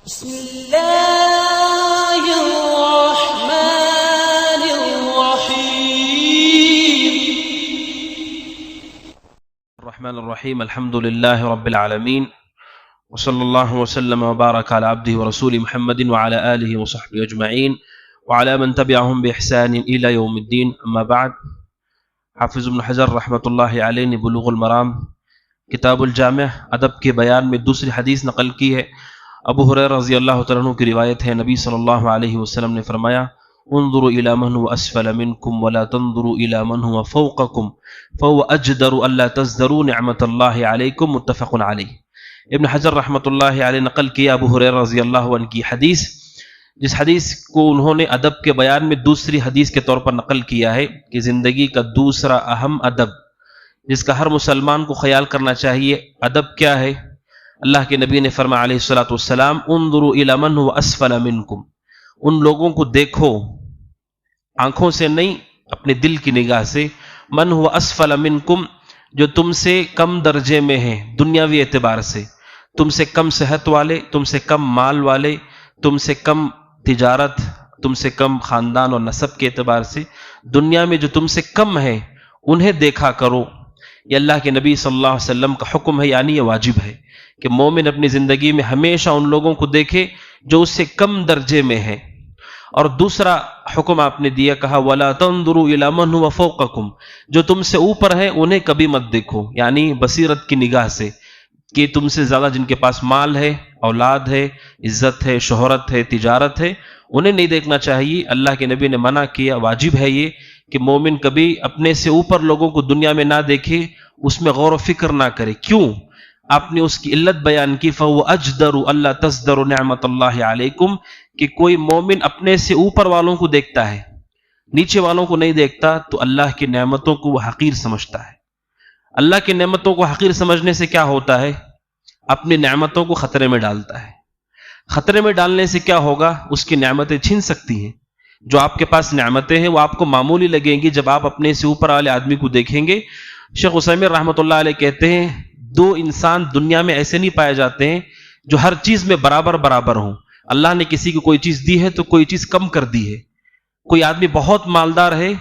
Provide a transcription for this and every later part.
بسم الله الرحمن الرحيم الحمد لله رب العالمين وصلى الله وسلم وبارك على عبده ورسوله محمد وعلى آله وصحبه أجمعين وعلى من تبعهم بإحسان إلى يوم الدين. أما بعد، حافظ ابن حجر رحمۃ اللہ علیہ نے بلوغ المرام کتاب الجامع ادب کے بیان میں دوسری حدیث نقل کی ہے. ابو ہریرہ رضی اللہ تعالیٰ عنہ کی روایت ہے، نبی صلی اللہ علیہ وسلم نے فرمایا: انظروا الى من هو اسفل منكم ولا تنظروا الى من هو فوقكم فهو اجدر الا تزدروا نعمت اللہ علیکم. متفق علیہ. ابن حجر رحمۃ اللہ علیہ نقل کیا ابو ہریرہ رضی اللہ عنہ کی حدیث، جس حدیث کو انہوں نے ادب کے بیان میں دوسری حدیث کے طور پر نقل کیا ہے کہ زندگی کا دوسرا اہم ادب جس کا ہر مسلمان کو خیال کرنا چاہیے، ادب کیا ہے؟ اللہ کے نبی نے فرمایا علیہ الصلوۃ والسلام: انظروا الی من هو اسفل منکم، ان لوگوں کو دیکھو، آنکھوں سے نہیں، اپنے دل کی نگاہ سے. من هو اسفل منکم، جو تم سے کم درجے میں ہیں دنیاوی اعتبار سے، تم سے کم صحت والے، تم سے کم مال والے، تم سے کم تجارت، تم سے کم خاندان اور نسب کے اعتبار سے، دنیا میں جو تم سے کم ہے انہیں دیکھا کرو. یہ اللہ کے نبی صلی اللہ علیہ وسلم کا حکم ہے، یعنی یہ واجب ہے کہ مومن اپنی زندگی میں ہمیشہ ان لوگوں کو دیکھے جو اس سے کم درجے میں ہیں. اور دوسرا حکم آپ نے دیا، کہا وَلَا تَنظُرُوا إِلَى مَنْ هُوَ فَوْقَكُمْ، جو تم سے اوپر ہیں انہیں کبھی مت دیکھو، یعنی بصیرت کی نگاہ سے، کہ تم سے زیادہ جن کے پاس مال ہے، اولاد ہے، عزت ہے، شہرت ہے، تجارت ہے، انہیں نہیں دیکھنا چاہیے. اللہ کے نبی نے منع کیا، واجب ہے یہ کہ مومن کبھی اپنے سے اوپر لوگوں کو دنیا میں نہ دیکھے، اس میں غور و فکر نہ کرے. کیوں؟ آپ نے اس کی علت بیان کی، فَهُوَ أَجْدَرُ أَلَّا تَزْدَرُ نِعْمَةَ اللَّهِ عَلَيْكُمْ، کہ کوئی مومن اپنے سے اوپر والوں کو دیکھتا ہے، نیچے والوں کو نہیں دیکھتا، تو اللہ کی نعمتوں کو وہ حقیر سمجھتا ہے. اللہ کی نعمتوں کو حقیر سمجھنے سے کیا ہوتا ہے؟ اپنی نعمتوں کو خطرے میں ڈالتا ہے. خطرے میں ڈالنے سے کیا ہوگا؟ اس کی نعمتیں چھن سکتی ہیں. جو آپ کے پاس نعمتیں ہیں وہ آپ کو معمولی لگیں گی جب آپ اپنے سے اوپر والے آدمی کو دیکھیں گے. شیخ عثیمین رحمۃ اللہ علیہ کہتے ہیں، دو انسان دنیا میں ایسے نہیں پائے جاتے ہیں جو ہر چیز میں برابر ہوں. اللہ نے کسی کو کوئی چیز دی ہے تو کوئی چیز کم کر دی ہے. کوئی آدمی بہت مالدار ہے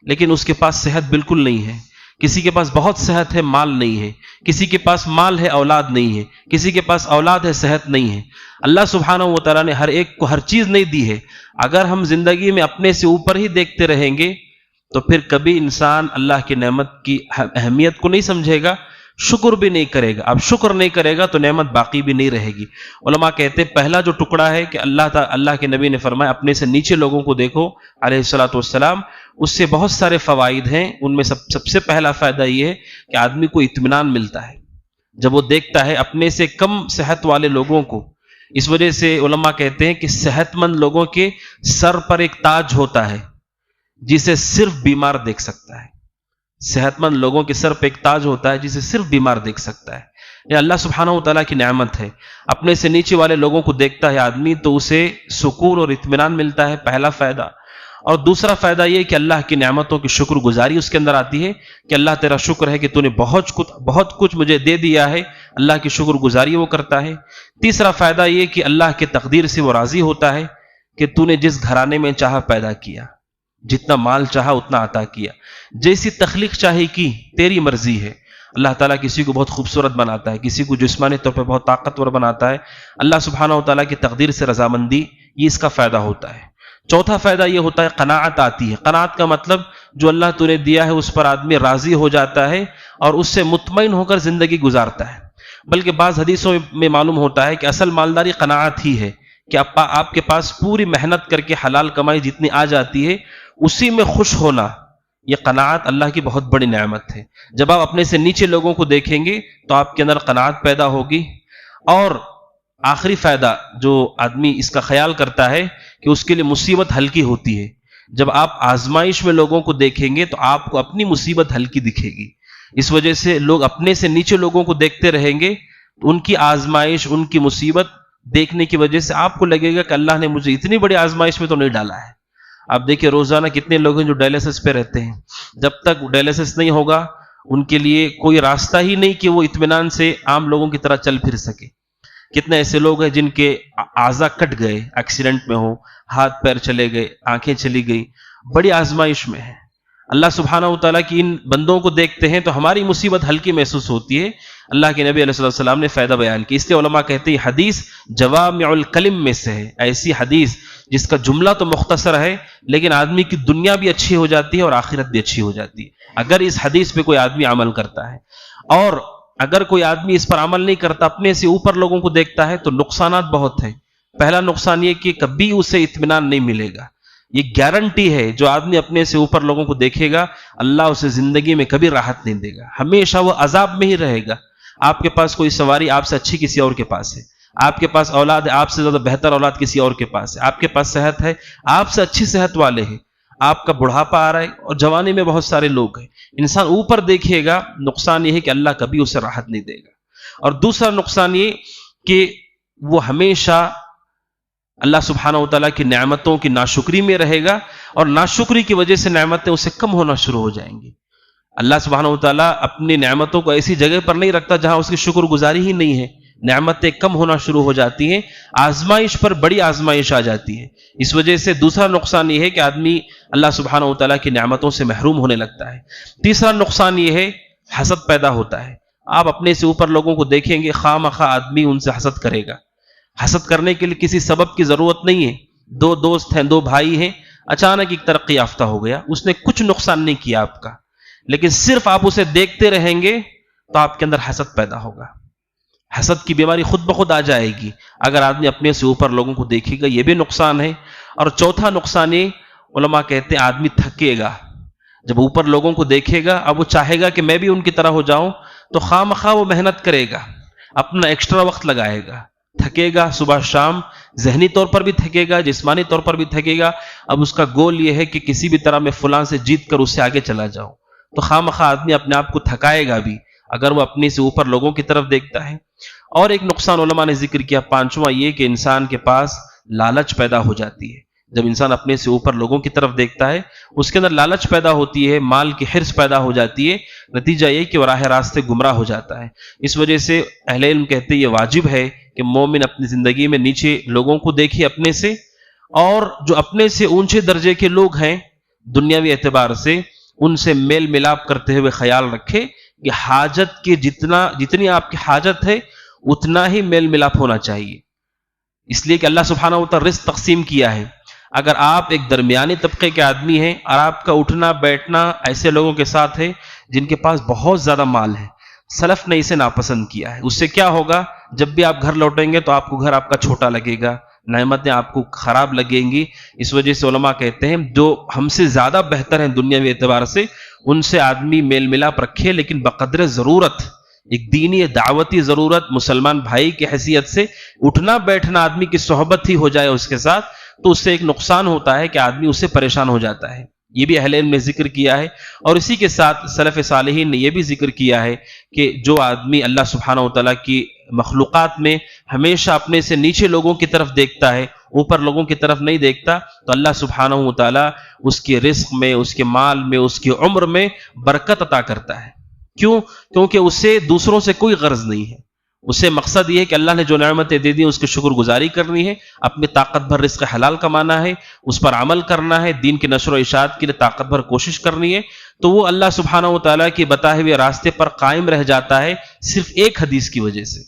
لیکن اس کے پاس صحت بالکل نہیں ہے، کسی کے پاس بہت صحت ہے، مال نہیں ہے، کسی کے پاس مال ہے، اولاد نہیں ہے، کسی کے پاس اولاد ہے، صحت نہیں ہے. اللہ سبحانہ و تعالیٰ نے ہر ایک کو ہر چیز نہیں دی ہے. اگر ہم زندگی میں اپنے سے اوپر ہی دیکھتے رہیں گے تو پھر کبھی انسان اللہ کی نعمت کی اہمیت کو نہیں سمجھے گا، شکر بھی نہیں کرے گا. اب شکر نہیں کرے گا تو نعمت باقی بھی نہیں رہے گی. علماء کہتے ہیں پہلا جو ٹکڑا ہے کہ اللہ کے نبی نے فرمایا اپنے سے نیچے لوگوں کو دیکھو علیہ الصلوۃ والسلام، اس سے بہت سارے فوائد ہیں. ان میں سب سے پہلا فائدہ یہ ہے کہ آدمی کو اطمینان ملتا ہے جب وہ دیکھتا ہے اپنے سے کم صحت والے لوگوں کو. اس وجہ سے علماء کہتے ہیں کہ صحت مند لوگوں کے سر پر ایک تاج ہوتا ہے جسے صرف بیمار دیکھ سکتا ہے. صحت مند لوگوں کے سر پہ ایک تاج ہوتا ہے جسے صرف بیمار دیکھ سکتا ہے. یہ اللہ سبحانہ و تعالیٰ کی نعمت ہے. اپنے سے نیچے والے لوگوں کو دیکھتا ہے آدمی تو اسے سکون اور اطمینان ملتا ہے، پہلا فائدہ. اور دوسرا فائدہ یہ کہ اللہ کی نعمتوں کی شکر گزاری اس کے اندر آتی ہے کہ اللہ تیرا شکر ہے کہ تو نے بہت کچھ مجھے دے دیا ہے. اللہ کی شکر گزاری وہ کرتا ہے. تیسرا فائدہ یہ کہ اللہ کی تقدیر سے وہ راضی ہوتا ہے کہ تو نے جس گھرانے میں چاہا پیدا کیا، جتنا مال چاہا اتنا عطا کیا، جیسی تخلیق چاہی کی، تیری مرضی ہے. اللہ تعالیٰ کسی کو بہت خوبصورت بناتا ہے، کسی کو جسمانی طور پہ بہت طاقتور بناتا ہے. اللہ سبحانہ و تعالیٰ کی تقدیر سے رضامندی، یہ اس کا فائدہ ہوتا ہے. چوتھا فائدہ یہ ہوتا ہے قناعت آتی ہے. قناعت کا مطلب جو اللہ تو نے دیا ہے اس پر آدمی راضی ہو جاتا ہے اور اس سے مطمئن ہو کر زندگی گزارتا ہے. بلکہ بعض حدیثوں میں معلوم ہوتا ہے کہ اصل مالداری قناعت ہی ہے کہ آپ کے پاس پوری محنت کر کے حلال کمائی جتنی آ جاتی ہے اسی میں خوش ہونا. یہ قناعت اللہ کی بہت بڑی نعمت ہے. جب آپ اپنے سے نیچے لوگوں کو دیکھیں گے تو آپ کے اندر قناعت پیدا ہوگی. اور آخری فائدہ جو آدمی اس کا خیال کرتا ہے کہ اس کے لیے مصیبت ہلکی ہوتی ہے. جب آپ آزمائش میں لوگوں کو دیکھیں گے تو آپ کو اپنی مصیبت ہلکی دکھے گی. اس وجہ سے لوگ اپنے سے نیچے لوگوں کو دیکھتے رہیں گے تو ان کی آزمائش، ان کی مصیبت دیکھنے کی وجہ سے آپ کو لگے گا کہ اللہ نے مجھے اتنی بڑی آزمائش میں تو نہیں ڈالا ہے. آپ دیکھیں روزانہ کتنے لوگ ہیں جو ڈائلسس پہ رہتے ہیں. جب تک ڈائلسس نہیں ہوگا ان کے لیے کوئی راستہ ہی نہیں کہ وہ اطمینان سے عام لوگوں کی طرح چل پھر سکے. کتنے ایسے لوگ ہیں جن کے اعضاء کٹ گئے ایکسیڈنٹ میں ہو، ہاتھ پیر چلے گئے، آنکھیں چلی گئی، بڑی آزمائش میں ہے۔ اللہ سبحانہ و تعالیٰ کی ان بندوں کو دیکھتے ہیں تو ہماری مصیبت ہلکی محسوس ہوتی ہے۔ اللہ کے نبی علیہ السلام نے فائدہ بیان کی، اس لیے علماء کہتے ہیں حدیث جوامع الکلم میں سے ہے، ایسی حدیث جس کا جملہ تو مختصر ہے لیکن آدمی کی دنیا بھی اچھی ہو جاتی ہے اور آخرت بھی اچھی ہو جاتی ہے اگر اس حدیث پہ کوئی آدمی عمل کرتا ہے۔ اور اگر کوئی آدمی اس پر عمل نہیں کرتا، اپنے سے اوپر لوگوں کو دیکھتا ہے تو نقصانات بہت ہیں۔ پہلا نقصان یہ کہ کبھی اسے اطمینان نہیں ملے گا، یہ گارنٹی ہے، جو آدمی اپنے سے اوپر لوگوں کو دیکھے گا اللہ اسے زندگی میں کبھی راحت نہیں دے گا، ہمیشہ وہ عذاب میں ہی رہے گا۔ آپ کے پاس کوئی سواری آپ سے اچھی کسی اور کے پاس ہے، آپ کے پاس اولاد ہے آپ سے زیادہ بہتر اولاد کسی اور کے پاس ہے، آپ کے پاس صحت ہے آپ سے اچھی صحت والے ہیں، آپ کا بڑھاپا آ رہا ہے اور جوانی میں بہت سارے لوگ ہیں، انسان اوپر دیکھے گا، نقصان یہ ہے کہ اللہ کبھی اسے راحت نہیں دے گا۔ اور دوسرا نقصان یہ کہ وہ ہمیشہ اللہ سبحانہ و تعالیٰ کی نعمتوں کی ناشکری میں رہے گا اور ناشکری کی وجہ سے نعمتیں اسے کم ہونا شروع ہو جائیں گی۔ اللہ سبحانہ و تعالیٰ اپنی نعمتوں کو ایسی جگہ پر نہیں رکھتا جہاں اس کی شکر گزاری ہی نہیں ہے، نعمتیں کم ہونا شروع ہو جاتی ہیں، آزمائش پر بڑی آزمائش آ جاتی ہے۔ اس وجہ سے دوسرا نقصان یہ ہے کہ آدمی اللہ سبحانہ و تعالیٰ کی نعمتوں سے محروم ہونے لگتا ہے۔ تیسرا نقصان یہ ہے حسد پیدا ہوتا ہے۔ آپ اپنے سے اوپر لوگوں کو دیکھیں گے، خواہ مخواہ آدمی ان سے حسد کرے گا۔ حسد کرنے کے لیے کسی سبب کی ضرورت نہیں ہے۔ دو دوست ہیں، دو بھائی ہیں، اچانک ایک ترقی یافتہ ہو گیا، اس نے کچھ نقصان نہیں کیا آپ کا، لیکن صرف آپ اسے دیکھتے رہیں گے تو آپ کے اندر حسد پیدا ہوگا، حسد کی بیماری خود بخود آ جائے گی اگر آدمی اپنے سے اوپر لوگوں کو دیکھے گا، یہ بھی نقصان ہے۔ اور چوتھا نقصان یہ علماء کہتے ہیں آدمی تھکے گا، جب اوپر لوگوں کو دیکھے گا اب وہ چاہے گا کہ میں بھی ان کی طرح ہو جاؤں، تو خواہ مخواہ وہ محنت کرے گا، اپنا ایکسٹرا وقت لگائے گا، تھکے گا صبح شام، ذہنی طور پر بھی تھکے گا، جسمانی طور پر بھی تھکے گا۔ اب اس کا گول یہ ہے کہ کسی بھی طرح میں فلاں سے جیت کر اس سے آگے چلا جاؤں، تو خواہ مخواہ آدمی اپنے آپ کو تھکائے گا بھی اگر وہ اپنے سے اوپر لوگوں کی طرف دیکھتا ہے۔ اور ایک نقصان علماء نے ذکر کیا پانچواں، یہ کہ انسان کے پاس لالچ پیدا ہو جاتی ہے۔ جب انسان اپنے سے اوپر لوگوں کی طرف دیکھتا ہے اس کے اندر لالچ پیدا ہوتی ہے، مال کی حرص پیدا ہو جاتی ہے، نتیجہ یہ کہ وہ راہ راستے گمراہ ہو جاتا ہے۔ اس وجہ سے اہل علم کہتے ہیں یہ واجب ہے کہ مومن اپنی زندگی میں نیچے لوگوں کو دیکھے اپنے سے، اور جو اپنے سے اونچے درجے کے لوگ ہیں دنیاوی اعتبار سے ان سے میل ملاپ کرتے ہوئے خیال رکھے کہ حاجت کے جتنی آپ کی حاجت ہے اتنا ہی میل ملاپ ہونا چاہیے، اس لیے کہ اللہ سبحانہ و تعالیٰ رزق تقسیم کیا ہے۔ اگر آپ ایک درمیانی طبقے کے آدمی ہیں اور آپ کا اٹھنا بیٹھنا ایسے لوگوں کے ساتھ ہے جن کے پاس بہت زیادہ مال ہے، سلف نے اسے ناپسند کیا ہے، اس سے کیا ہوگا، جب بھی آپ گھر لوٹیں گے تو آپ کو گھر آپ کا چھوٹا لگے گا، نعمتیں آپ کو خراب لگیں گی۔ اس وجہ سے علماء کہتے ہیں جو ہم سے زیادہ بہتر ہیں دنیاوی اعتبار سے ان سے آدمی میل ملاپ رکھے، لیکن بقدر ضرورت، ایک دینی دعوتی ضرورت، مسلمان بھائی کی حیثیت سے اٹھنا بیٹھنا آدمی کی صحبت ہی ہو جائے اس کے ساتھ، تو اس سے ایک نقصان ہوتا ہے کہ آدمی اس سے پریشان ہو جاتا ہے۔ یہ بھی اہل علم نے ذکر کیا ہے، اور اسی کے ساتھ سلف صالحین نے یہ بھی ذکر کیا ہے کہ جو آدمی اللہ سبحانہ و تعالیٰ کی مخلوقات میں ہمیشہ اپنے سے نیچے لوگوں کی طرف دیکھتا ہے، اوپر لوگوں کی طرف نہیں دیکھتا، تو اللہ سبحانہ و تعالیٰ اس کے رزق میں، اس کے مال میں، اس کی عمر میں برکت عطا کرتا ہے۔ کیوں؟ کیونکہ اسے دوسروں سے کوئی غرض نہیں ہے، اسے مقصد یہ ہے کہ اللہ نے جو نعمتیں دے دی اس کی شکر گزاری کرنی ہے، اپنی طاقت بھر رزق حلال کمانا ہے، اس پر عمل کرنا ہے، دین کی نشر و اشاعت کے لیے طاقت بھر کوشش کرنی ہے، تو وہ اللہ سبحانہ و تعالیٰ کے بتائے ہوئے راستے پر قائم رہ جاتا ہے صرف ایک حدیث کی وجہ سے۔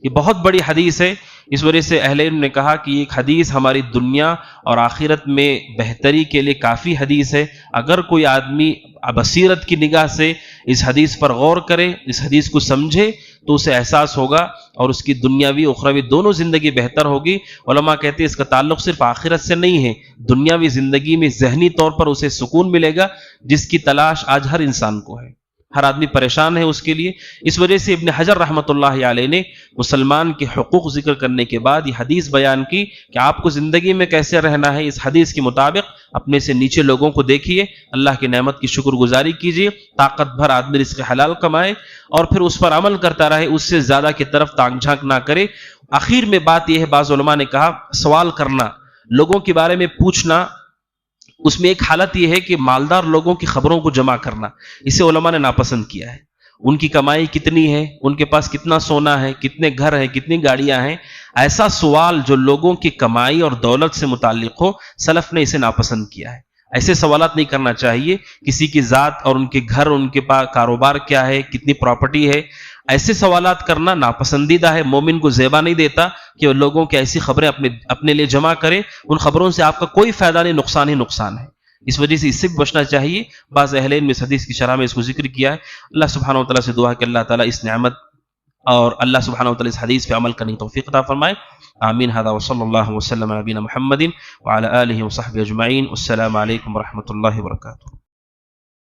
یہ بہت بڑی حدیث ہے، اس وجہ سے اہل علم نے کہا کہ ایک حدیث ہماری دنیا اور آخرت میں بہتری کے لیے کافی حدیث ہے۔ اگر کوئی آدمی بصیرت کی نگاہ سے اس حدیث پر غور کرے، اس حدیث کو سمجھے، تو اسے احساس ہوگا اور اس کی دنیاوی اخروی دونوں زندگی بہتر ہوگی۔ علماء کہتے ہیں اس کا تعلق صرف آخرت سے نہیں ہے، دنیاوی زندگی میں ذہنی طور پر اسے سکون ملے گا جس کی تلاش آج ہر انسان کو ہے، ہر آدمی پریشان ہے اس کے لیے۔ اس وجہ سے ابن حجر رحمۃ اللہ علیہ نے مسلمان کے حقوق ذکر کرنے کے بعد یہ حدیث بیان کی کہ آپ کو زندگی میں کیسے رہنا ہے۔ اس حدیث کے مطابق اپنے سے نیچے لوگوں کو دیکھیے، اللہ کی نعمت کی شکر گزاری کیجیے، طاقت بھر آدمی رزق حلال کمائے اور پھر اس پر عمل کرتا رہے، اس سے زیادہ کی طرف تانگ جھانک نہ کرے۔ آخر میں بات یہ ہے، بعض علماء نے کہا سوال کرنا، لوگوں کے بارے میں پوچھنا، اس میں ایک حالت یہ ہے کہ مالدار لوگوں کی خبروں کو جمع کرنا، اسے علماء نے ناپسند کیا ہے۔ ان کی کمائی کتنی ہے، ان کے پاس کتنا سونا ہے، کتنے گھر ہیں، کتنی گاڑیاں ہیں، ایسا سوال جو لوگوں کی کمائی اور دولت سے متعلق ہو، سلف نے اسے ناپسند کیا ہے۔ ایسے سوالات نہیں کرنا چاہیے، کسی کی ذات اور ان کے گھر، ان کے پاس کاروبار کیا ہے، کتنی پراپرٹی ہے، ایسے سوالات کرنا ناپسندیدہ ہے۔ مومن کو زیبا نہیں دیتا کہ لوگوں کی ایسی خبریں اپنے لیے جمع کرے، ان خبروں سے آپ کا کوئی فائدہ نہیں، نقصان ہی نقصان ہے۔ اس وجہ سے اس سے بھی بچنا چاہیے۔ بعض اہل علم اس حدیث کی شرح میں اس کو ذکر کیا ہے۔ اللہ سبحانہ وتعالیٰ سے دعا ہے کہ اللہ تعالیٰ اس نعمت اور اللہ سبحانہ وتعالیٰ اس حدیث پہ عمل کرنے کی توفیق عطا فرمائے۔ آمین۔ هذا وصلی اللہ وسلم علی نبینا محمد وعلی آلہ وصحبہ اجمعین۔ السلام علیکم ورحمۃ اللہ وبرکاتہ۔